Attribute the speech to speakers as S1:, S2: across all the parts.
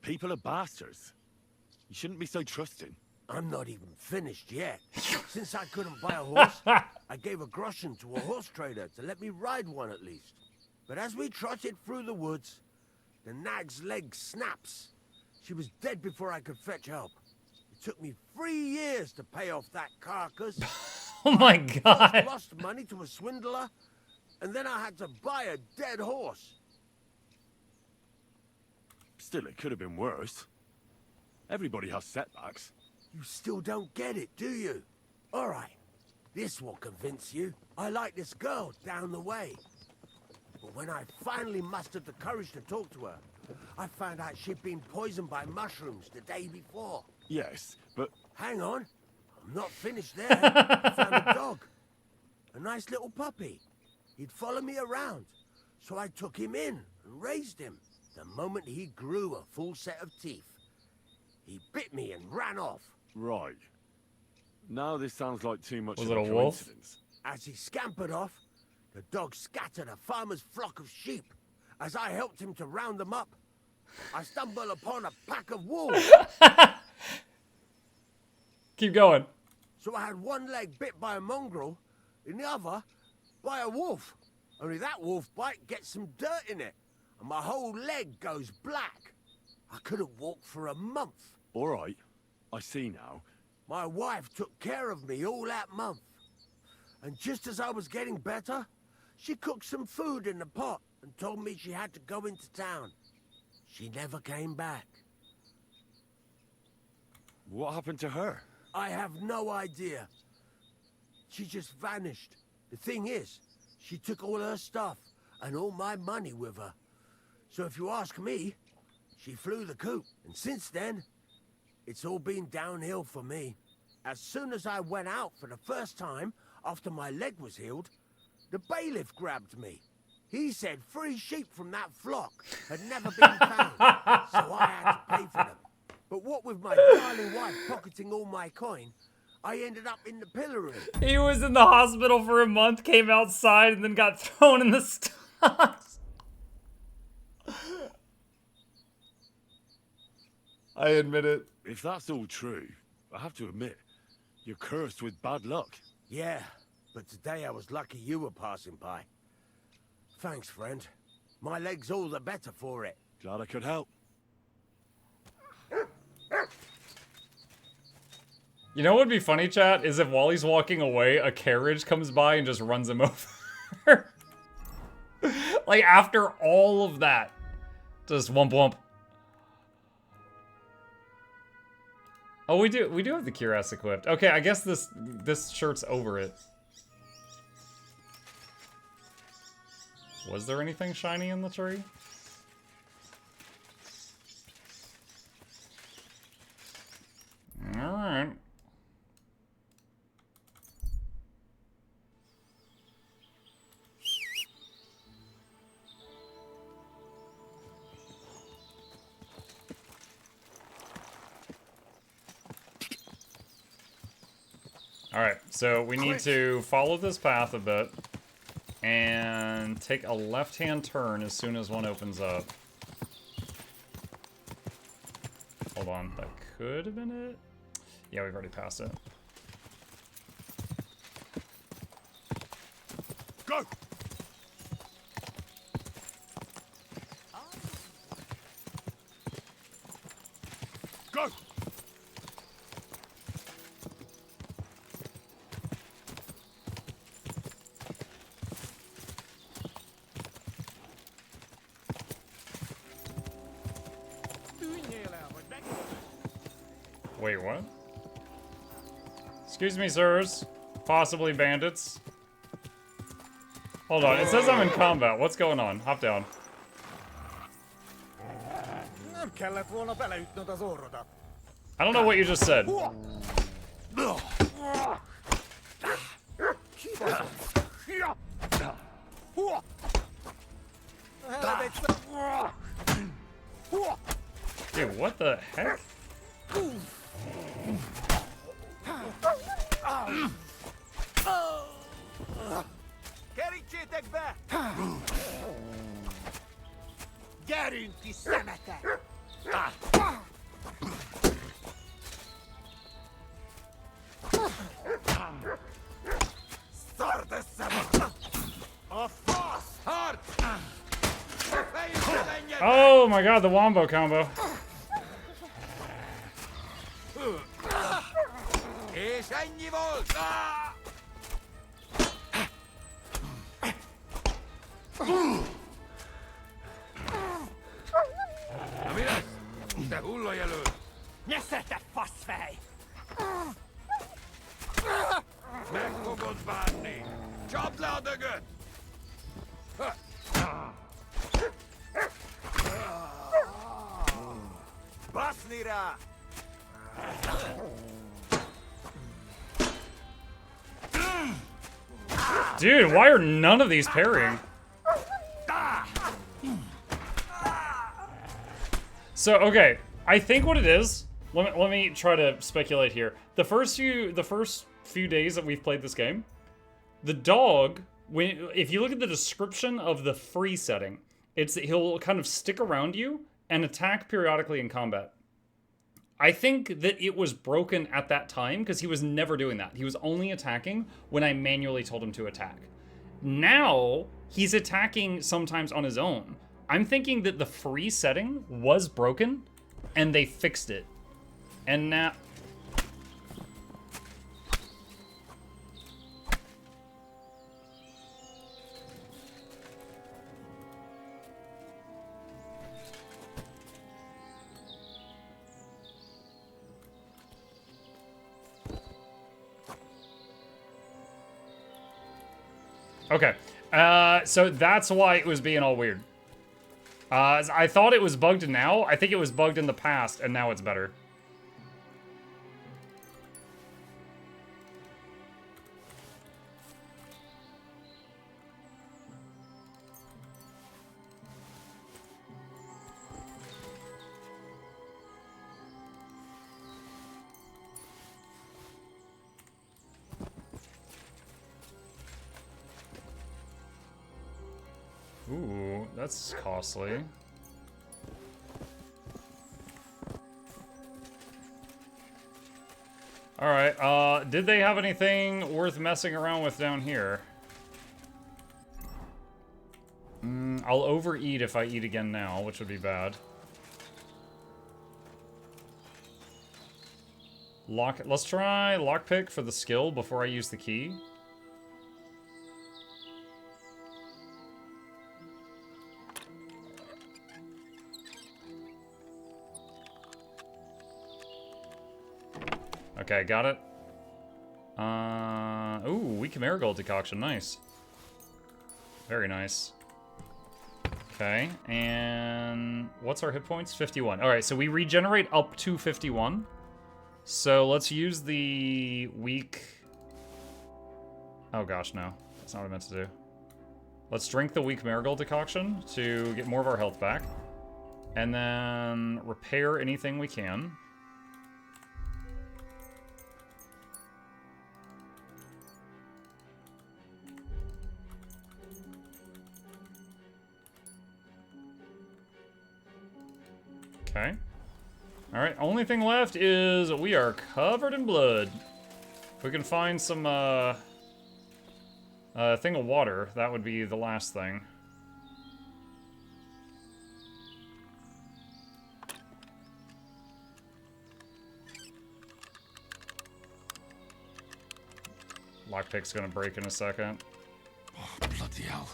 S1: People are bastards. You shouldn't be so trusting.
S2: I'm not even finished yet. Since I couldn't buy a horse, I gave a groschen to a horse trader to let me ride one at least. But as we trotted through the woods, the nag's leg snaps. She was dead before I could fetch help. It took me 3 years to pay off that carcass.
S3: Oh my
S2: I
S3: god.
S2: lost money to a swindler, and then I had to buy a dead horse.
S1: Still, it could have been worse. Everybody has setbacks.
S2: You still don't get it, do you? All right, this will convince you. I like this girl down the way. But when I finally mustered the courage to talk to her, I found out she'd been poisoned by mushrooms the day before.
S1: Yes, but...
S2: Hang on, I'm not finished there. I found a dog. A nice little puppy. He'd follow me around, so I took him in and raised him. The moment he grew a full set of teeth, he bit me and ran off.
S1: Right. Now this sounds like too much
S3: Was
S1: of
S3: it
S1: a
S3: a wolf?
S1: coincidence.
S2: As he scampered off, the dog scattered a farmer's flock of sheep. As I helped him to round them up, I stumbled upon a pack of wolves.
S3: Keep going.
S2: So I had one leg bit by a mongrel, and the other by a wolf. Only that wolf bite gets some dirt in it, and my whole leg goes black. I couldn't walk for a month.
S1: All right, I see now.
S2: My wife took care of me all that month. And just as I was getting better, she cooked some food in the pot and told me she had to go into town. She never came back.
S1: What happened to her?
S2: I have no idea. She just vanished. The thing is, she took all her stuff and all my money with her. So if you ask me, she flew the coop. And since then, it's all been downhill for me. As soon as I went out for the first time after my leg was healed, the bailiff grabbed me. He said 3 sheep from that flock had never been found, so I had to pay for them. But what with my darling wife pocketing all my coin, I ended up in the pillory.
S3: He was in the hospital for a month, came outside, and then got thrown in the stocks. I admit it.
S1: If that's all true, I have to admit, you're cursed with bad luck.
S2: Yeah, but today I was lucky you were passing by. Thanks, friend. My leg's all the better for it.
S1: Glad I could help.
S3: You know what would be funny, chat? Is if while he's walking away, a carriage comes by and just runs him over. Like, after all of that. Just wump wump. Oh, we do have the cuirass equipped. Okay, I guess this shirt's over it. Was there anything shiny in the tree? Alright. Alright, so we need to follow this path a bit and take a left-hand turn as soon as one opens up. Hold on, that could have been it? Yeah, we've already passed it.
S1: Go! Go!
S3: Wait, what? Excuse me, sirs. Possibly bandits. Hold on, it says I'm in combat. What's going on? Hop down. I don't know what you just said. Dude, what the heck?
S2: Gyerünk ki, szemetek!
S3: my god, the wombo combo.
S2: Te hullajölő! Nyeszetek, faszfej! Meg fogod bánni! Csapd le a dögöt! Baszni rá!
S3: Dude, why are none of these parrying? So, okay, I think what it is, let me try to speculate here. The first few days that we've played this game, the dog, if you look at the description of the free setting, it's that he'll kind of stick around you and attack periodically in combat. I think that it was broken at that time because he was never doing that. He was only attacking when I manually told him to attack. Now, he's attacking sometimes on his own. I'm thinking that the free setting was broken and they fixed it. And now... Okay, so that's why it was being all weird. I thought it was bugged now. I think it was bugged in the past, and now it's better. Ooh, that's costly. Alright, did they have anything worth messing around with down here? I'll overeat if I eat again now, which would be bad. Let's try lockpick for the skill before I use the key. Okay, got it. Ooh, weak marigold decoction, nice. Very nice. Okay, and what's our hit points? 51. All right, so we regenerate up to 51. So let's use the weak... Oh gosh, no. That's not what I meant to do. Let's drink the weak marigold decoction to get more of our health back. And then repair anything we can. Okay. Alright, only thing left is we are covered in blood. If we can find some, thing of water, that would be the last thing. Lockpick's gonna break in a second.
S1: Oh, bloody hell.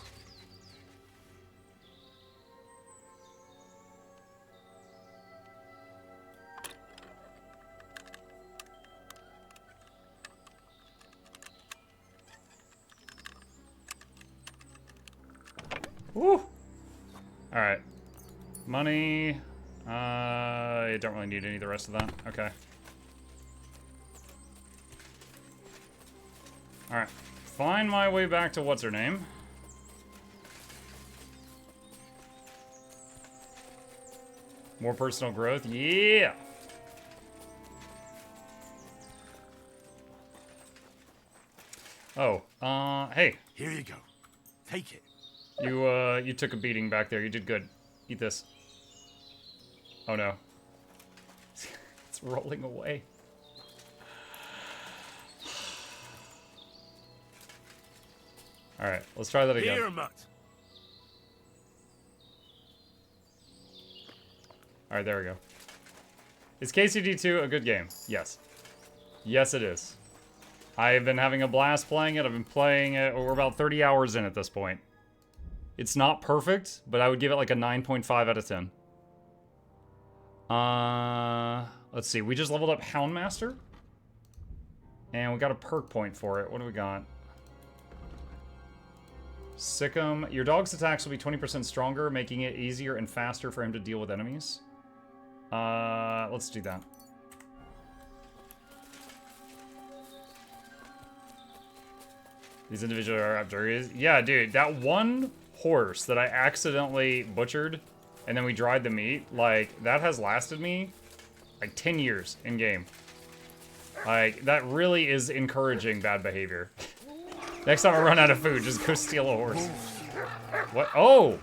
S3: Woo! Alright. Money. I don't really need any of the rest of that. Okay. Alright. Find my way back to what's her name. More personal growth. Yeah! Oh, hey.
S1: Here you go. Take it.
S3: You took a beating back there. You did good. Eat this. Oh no. It's rolling away. Alright, let's try that again.
S1: Here, mutt.
S3: Alright, there we go. Is KCD2 a good game? Yes. Yes, it is. I've been having a blast playing it. I've been playing it. We're about 30 hours in at this point. It's not perfect, but I would give it like a 9.5 out of 10. Let's see. We just leveled up Houndmaster. And we got a perk point for it. What do we got? Sick'em. Your dog's attacks will be 20% stronger, making it easier and faster for him to deal with enemies. Let's do that. These individual raptors. Yeah, dude, that one horse that I accidentally butchered and then we dried the meat, like, that has lasted me like 10 years in game. Like, that really is encouraging bad behavior. Next time I run out of food, just go steal a horse. What? Oh!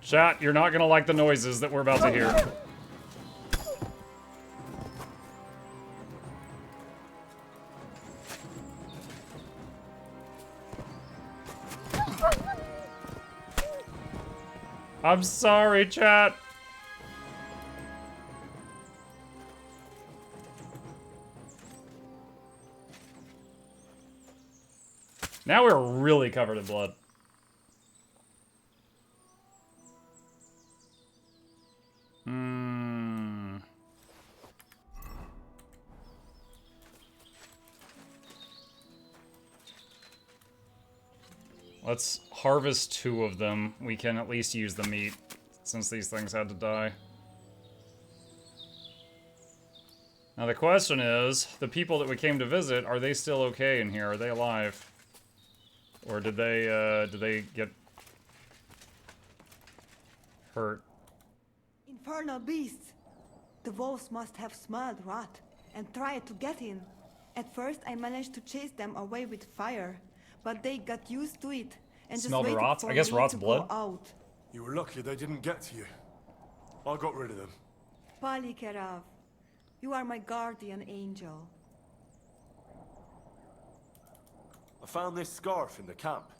S3: Chat, you're not gonna like the noises that we're about to hear. I'm sorry, chat. Now we're really covered in blood. Let's harvest 2 of them. We can at least use the meat, since these things had to die. Now the question is, the people that we came to visit, are they still okay in here? Are they alive? Or did they get hurt?
S4: Infernal beasts! The wolves must have smelled rot and tried to get in. At first I managed to chase them away with fire, but they got used to it and
S3: Smelled
S4: just waited
S3: rot?
S4: for
S3: I guess
S4: me
S3: rot's
S4: to
S3: blood.
S4: go out.
S1: You were lucky they didn't get to you. I got rid of them.
S4: Palikerav, you are my guardian angel.
S1: I found this scarf in the camp.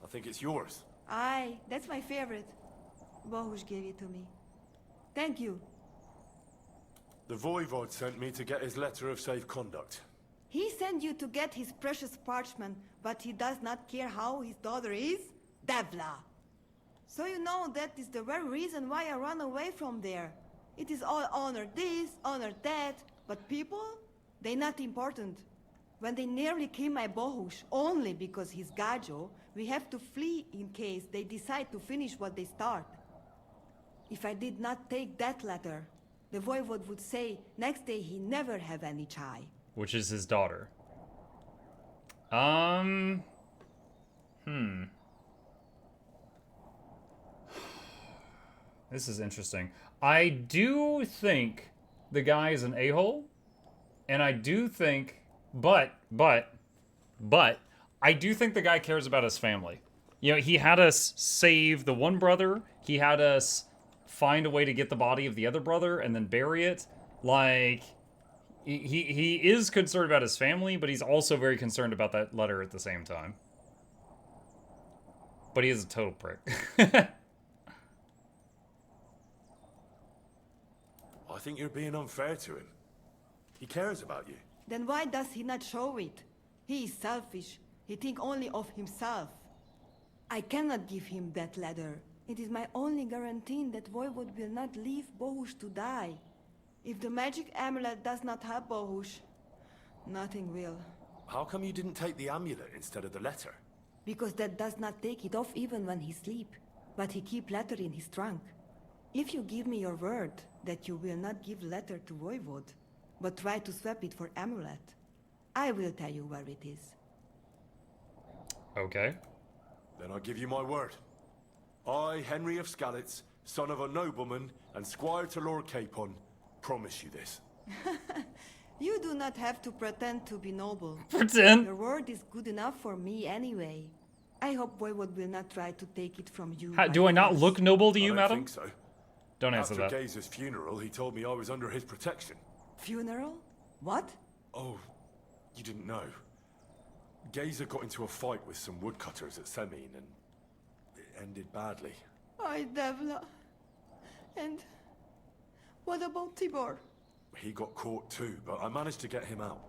S1: I think it's yours.
S4: Aye, that's my favorite. Bohush gave it to me. Thank you.
S1: The Voivod sent me to get his letter of safe conduct.
S4: He sent you to get his precious parchment, but he does not care how his daughter is? Devla! So you know that is the very reason why I run away from there. It is all honor this, honor that, but people? They not important. When they nearly kill my Bohush, only because he's Gajo, we have to flee in case they decide to finish what they start. If I did not take that letter, the Voivod would say next day he never have any chai.
S3: Which is his daughter. This is interesting. I do think the guy is an a-hole, and I do think, but, I do think the guy cares about his family. You know, he had us save the one brother, he had us find a way to get the body of the other brother and then bury it. Like, he is concerned about his family, but he's also very concerned about that letter at the same time. But he is a total prick.
S1: I think you're being unfair to him. He cares about you.
S4: Then why does he not show it? He is selfish. He thinks only of himself. I cannot give him that letter. It is my only guarantee that Voivod will not leave Bohush to die. If the magic amulet does not help Bohush, nothing will.
S1: How come you didn't take the amulet instead of the letter?
S4: Because that does not take it off even when he sleep. But he keep letter in his trunk. If you give me your word that you will not give letter to Voivod, but try to swap it for amulet, I will tell you where it is.
S3: Okay.
S1: Then I give you my word. I, Henry of Skalitz, son of a nobleman and squire to Lord Capon, promise you this.
S4: You do not have to pretend to be noble.
S3: Pretend?
S4: Your word is good enough for me anyway. I hope Voivod will not try to take it from you.
S3: Do I not look noble to you,
S1: I don't
S3: madam?
S1: think so.
S3: Don't answer
S1: After
S3: that.
S1: Gaze's funeral, he told me I was under his protection.
S4: Funeral? What?
S1: Oh, you didn't know. Gazer got into a fight with some woodcutters at Semin, and it ended badly.
S4: Ay, Devla. And what about Tibor?
S1: He got caught too, but I managed to get him out.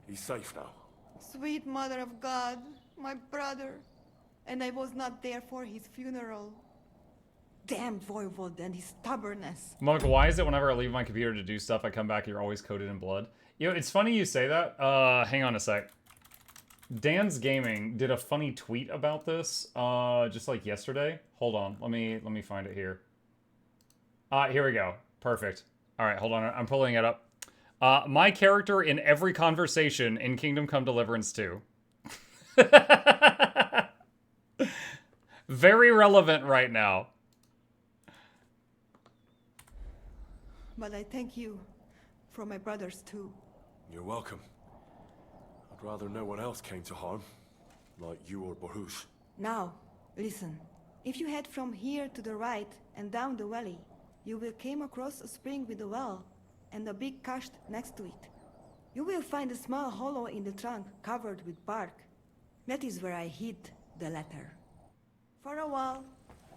S1: He's safe now.
S4: Sweet Mother of God, my brother. And I was not there for his funeral. Damn Voivod and his stubbornness.
S3: Monk, why is it whenever I leave my computer to do stuff, I come back, you're always coated in blood? You know, it's funny you say that. Hang on a sec. Dan's Gaming did a funny tweet about this, just like yesterday. Hold on, let me find it here. Here we go. Perfect. All right, hold on, I'm pulling it up. My character in every conversation in Kingdom Come Deliverance 2. Very relevant right now.
S4: But I thank you for my brothers too.
S1: You're welcome. I'd rather no one else came to harm, like you or Baruch.
S4: Now, listen. If you head from here to the right and down the valley, you will come across a spring with a well and a big cache next to it. You will find a small hollow in the trunk covered with bark. That is where I hid the letter. For a while,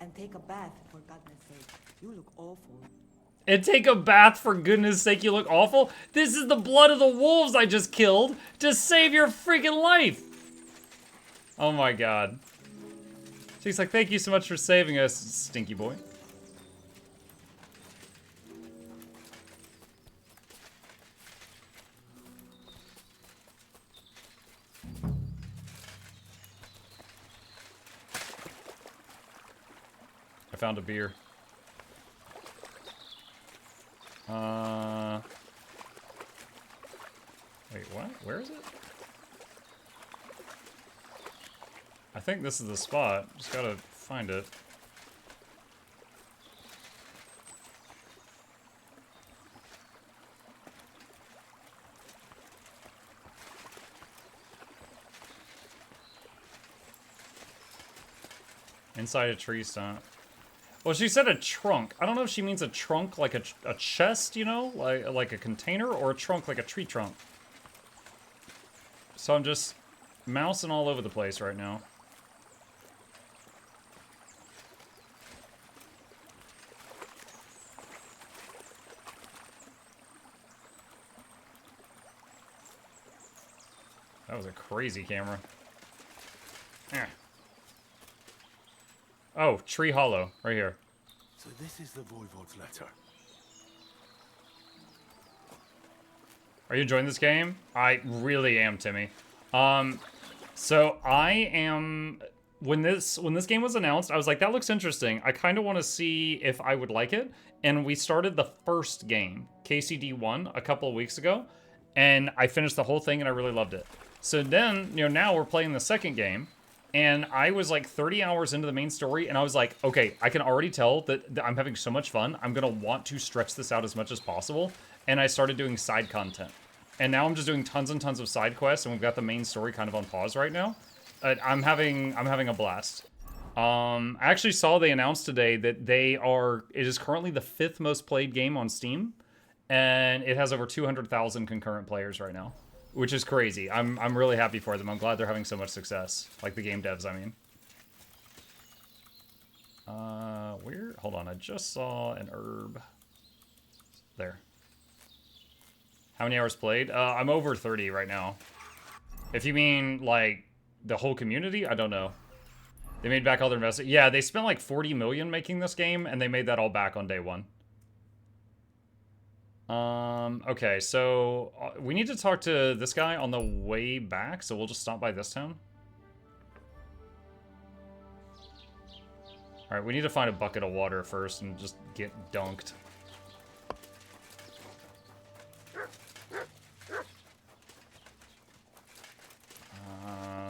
S4: and take a bath, for goodness sake. You look awful.
S3: And take a bath, for goodness sake, you look awful. This is the blood of the wolves I just killed to save your freaking life. Oh my god. She's like, thank you so much for saving us, stinky boy. I found a beer. Wait, what? Where is it? I think this is the spot. Just gotta find it. Inside a tree stump. Well, she said a trunk. I don't know if she means a trunk like a chest, you know? Like a container, or a trunk like a tree trunk. So I'm just mousing all over the place right now. That was a crazy camera. Eh. Oh, Tree Hollow, right here.
S1: So this is the Voivod's letter.
S3: Are you enjoying this game? I really am, Timmy. So I am... When this game was announced, I was like, that looks interesting. I kind of want to see if I would like it. And we started the first game, KCD 1, a couple of weeks ago. And I finished the whole thing and I really loved it. So then, you know, now we're playing the second game. And I was like 30 hours into the main story, and I was like, okay, I can already tell that I'm having so much fun. I'm going to want to stretch this out as much as possible. And I started doing side content. And now I'm just doing tons and tons of side quests, and we've got the main story kind of on pause right now. I'm having a blast. I actually saw they announced today that it is currently the 5th most played game on Steam, and it has over 200,000 concurrent players right now. Which is crazy. I'm really happy for them. I'm glad they're having so much success. Like the game devs, I mean. Where? Hold on, I just saw an herb. There. How many hours played? I'm over 30 right now. If you mean, like, the whole community, I don't know. They made back all their investment. Yeah, they spent like 40 million making this game, and they made that all back on day one. Okay, so we need to talk to this guy on the way back, so we'll just stop by this town. Alright, we need to find a bucket of water first and just get dunked.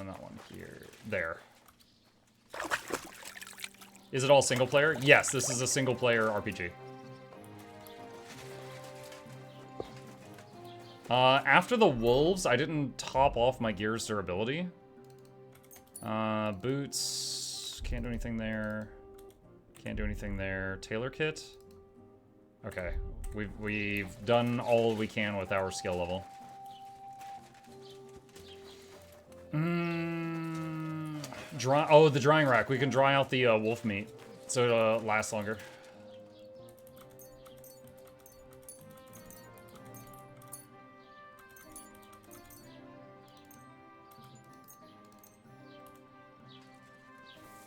S3: Not one here. There. Is it all single player? Yes, this is a single player RPG. After the wolves, I didn't top off my gear's durability. Boots, can't do anything there. Can't do anything there. Tailor kit. Okay, we've done all we can with our skill level. Oh, the drying rack. We can dry out the wolf meat so it lasts longer.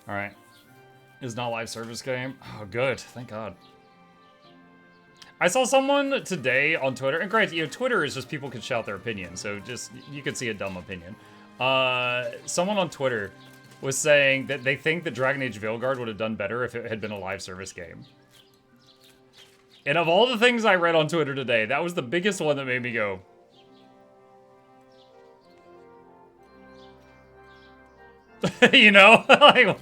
S3: All right. It's not a live service game. Oh, good. Thank God. I saw someone today on Twitter, and granted, you know, Twitter is just people can shout their opinion, so just, you could see a dumb opinion. Someone on Twitter was saying that they think that Dragon Age Veilguard would have done better if it had been a live service game. And of all the things I read on Twitter today, that was the biggest one that made me go... you know? Like,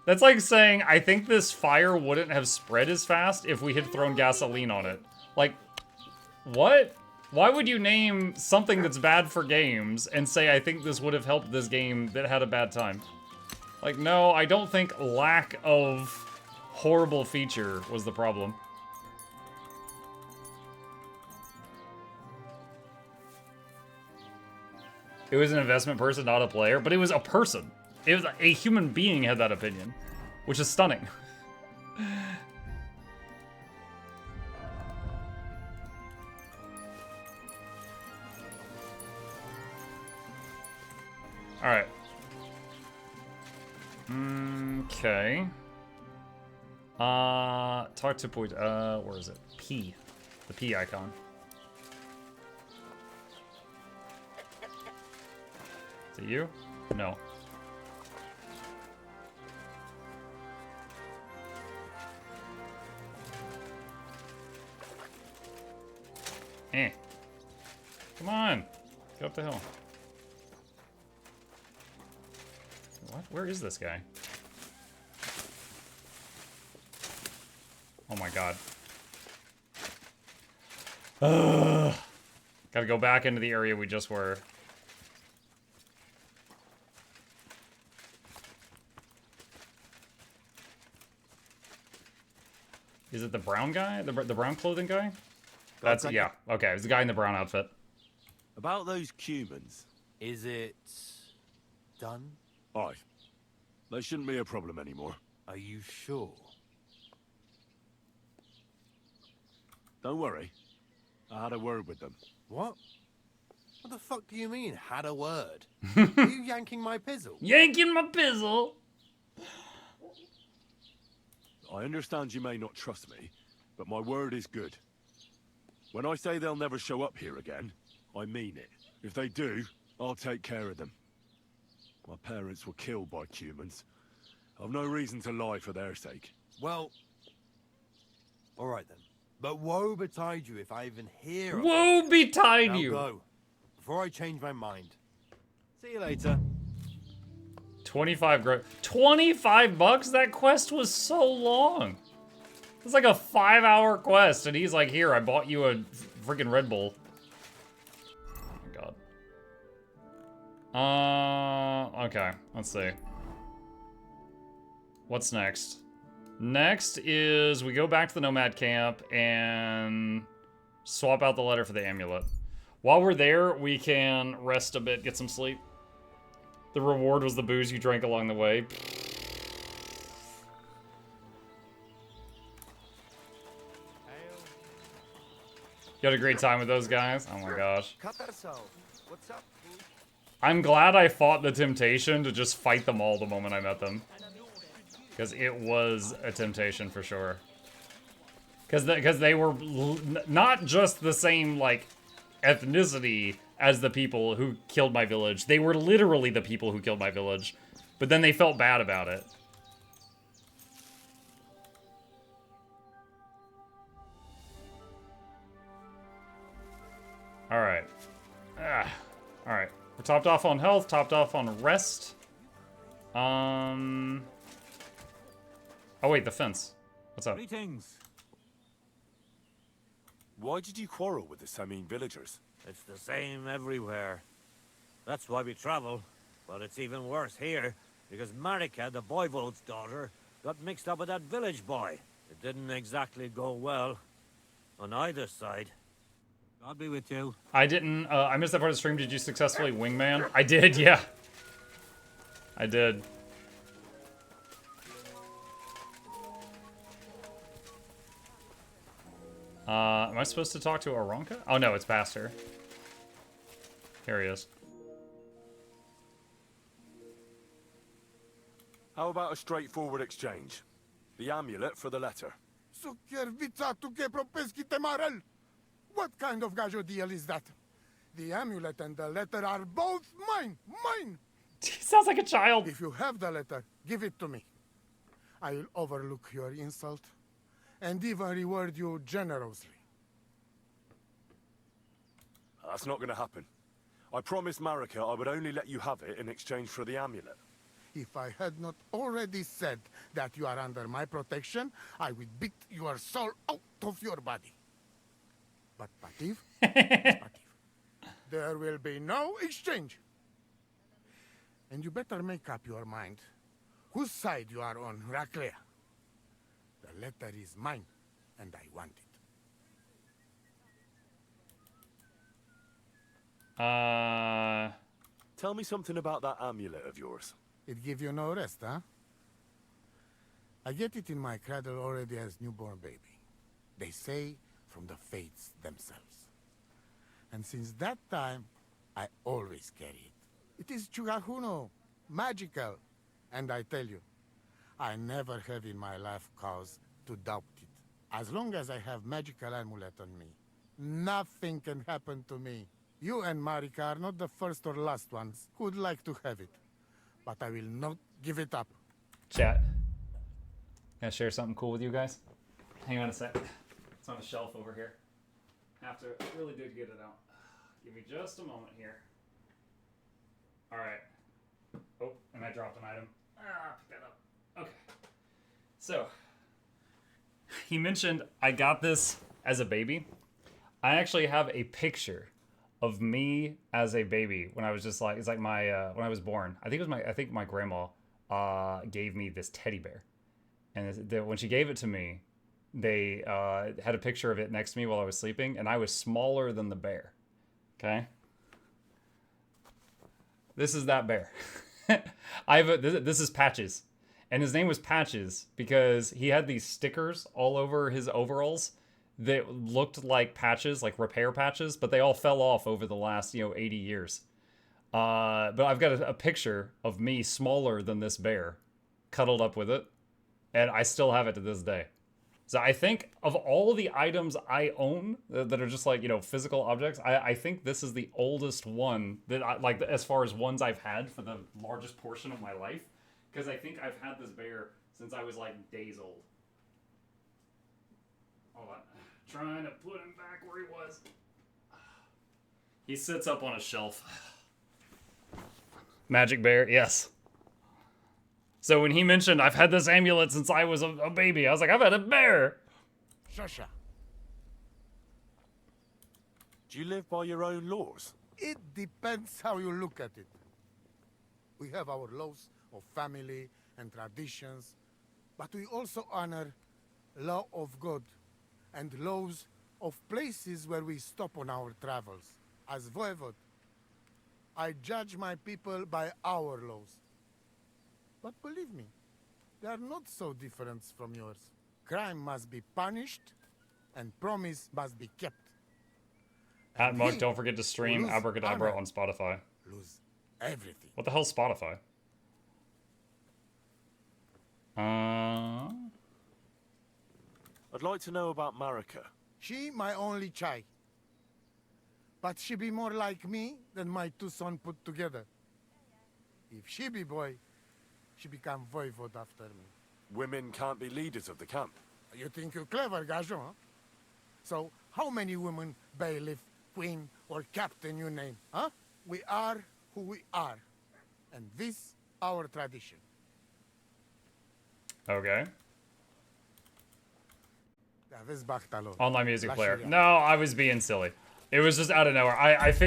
S3: That's like saying, I think this fire wouldn't have spread as fast if we had thrown gasoline on it. Like, what? Why would you name something that's bad for games and say, I think this would have helped this game that had a bad time? Like, no, I don't think lack of horrible feature was the problem. It was an investment person, not a player, but it was a person. It was a human being had that opinion, which is stunning. All right. Okay. Talk to point. Where is it? P. The P icon. Is it you? No. Come on. Get up the hill. What? Where is this guy? Oh my god. Gotta go back into the area we just were. Is it the brown guy? The brown clothing guy? That's, yeah. Okay, it's the guy in the brown outfit.
S5: About those Cumans, is it done?
S1: Aye. They shouldn't be a problem anymore.
S5: Are you sure?
S1: Don't worry. I had a word with them.
S5: What? What the fuck do you mean, had a word? Are you yanking my pizzle?
S3: Yanking my pizzle!
S1: I understand you may not trust me, but my word is good. When I say they'll never show up here again, I mean it. If they do, I'll take care of them. My parents were killed by Cumans. I've no reason to lie for their sake.
S5: Well, all right then. But woe betide you if I even hear of
S3: Woe
S5: it.
S3: betide
S5: Now
S3: you!
S5: go, before I change my mind. See you later.
S3: 25 bucks? That quest was so long. It's like a 5-hour quest, and he's like, here, I bought you a freaking Red Bull. Oh my god. Okay, let's see. What's next? Next is we go back to the Nomad camp and swap out the letter for the amulet. While we're there, we can rest a bit, get some sleep. The reward was the booze you drank along the way. You had a great time with those guys? Oh my gosh.
S5: What's up?
S3: I'm glad I fought the temptation to just fight them all the moment I met them. Because it was a temptation for sure. Because they were not just the same, like, ethnicity as the people who killed my village. They were literally the people who killed my village. But then they felt bad about it. Alright. Alright. We're topped off on health, topped off on rest. Oh wait, the fence. What's up?
S1: Greetings. Why did you quarrel with the Samine villagers?
S6: It's the same everywhere. That's why we travel. But it's even worse here, because Marika, the Voivode's daughter, got mixed up with that village boy. It didn't exactly go well. On either side. I'll be with you.
S3: I didn't, I missed that part of the stream. Did you successfully wingman? I did, yeah. I did. Am I supposed to talk to Aronka? Oh no, it's past her. Here he is.
S1: How about a straightforward exchange? The amulet for the letter.
S7: What kind of gajo deal is that? The amulet and the letter are both mine! Mine!
S3: He sounds like a child.
S7: If you have the letter, give it to me. I'll overlook your insult and even reward you generously.
S1: That's not going to happen. I promised Marika I would only let you have it in exchange for the amulet.
S7: If I had not already said that you are under my protection, I would beat your soul out of your body. But Pativ, Pativ, there will be no exchange. And you better make up your mind whose side you are on, Raclea. The letter is mine, and I want it.
S1: Tell me something about that amulet of yours.
S7: It give you no rest, huh? I get it in my cradle already as newborn baby. They say from the fates themselves. And since that time, I always carry it. It is Chugahuno, magical. And I tell you, I never have in my life cause to doubt it. As long as I have magical amulet on me, nothing can happen to me. You and Marika are not the first or last ones who'd like to have it. But I will not give it up.
S3: Chat. Can I share something cool with you guys? Hang on a sec. It's on a shelf over here. Have to really do to get it out. Give me just a moment here. Alright. Oh, and I dropped an item. Pick that up. Okay. So, he mentioned I got this as a baby. I actually have a picture of me as a baby when I was just like, it's like my, when I was born. I think my grandma gave me this teddy bear. And when she gave it to me, they had a picture of it next to me while I was sleeping, and I was smaller than the bear. Okay? This is that bear. This is Patches. And his name was Patches because he had these stickers all over his overalls that looked like patches, like repair patches, but they all fell off over the last, 80 years. But I've got a picture of me smaller than this bear, cuddled up with it, and I still have it to this day. So I think of all the items I own that are just like, physical objects, I think this is the oldest one that I like as far as ones I've had for the largest portion of my life. Because I think I've had this bear since I was like days old. Hold on. Trying to put him back where he was. He sits up on a shelf. Magic bear, yes. So when he mentioned, I've had this amulet since I was a baby, I was like, I've had a bear.
S7: Shasha.
S1: Do you live by your own laws?
S7: It depends how you look at it. We have our laws of family and traditions, but we also honor law of God and laws of places where we stop on our travels. As voivod, I judge my people by our laws. But believe me, they are not so different from yours. Crime must be punished, and promise must be kept.
S3: Mark, don't forget to stream Abracadabra on Spotify.
S7: Lose everything.
S3: What the hell's Spotify?
S1: I'd like to know about Marika.
S7: She my only child. But she be more like me than my two sons put together. If she be boy, she become voivod after me.
S1: Women can't be leaders of the camp.
S7: You think you're clever, Gajon, huh? So, how many women, bailiff, queen, or captain you name, huh? We are who we are. And this, our tradition.
S3: Okay.
S7: Online
S3: Music player. No, I was being silly. It was just out of nowhere. I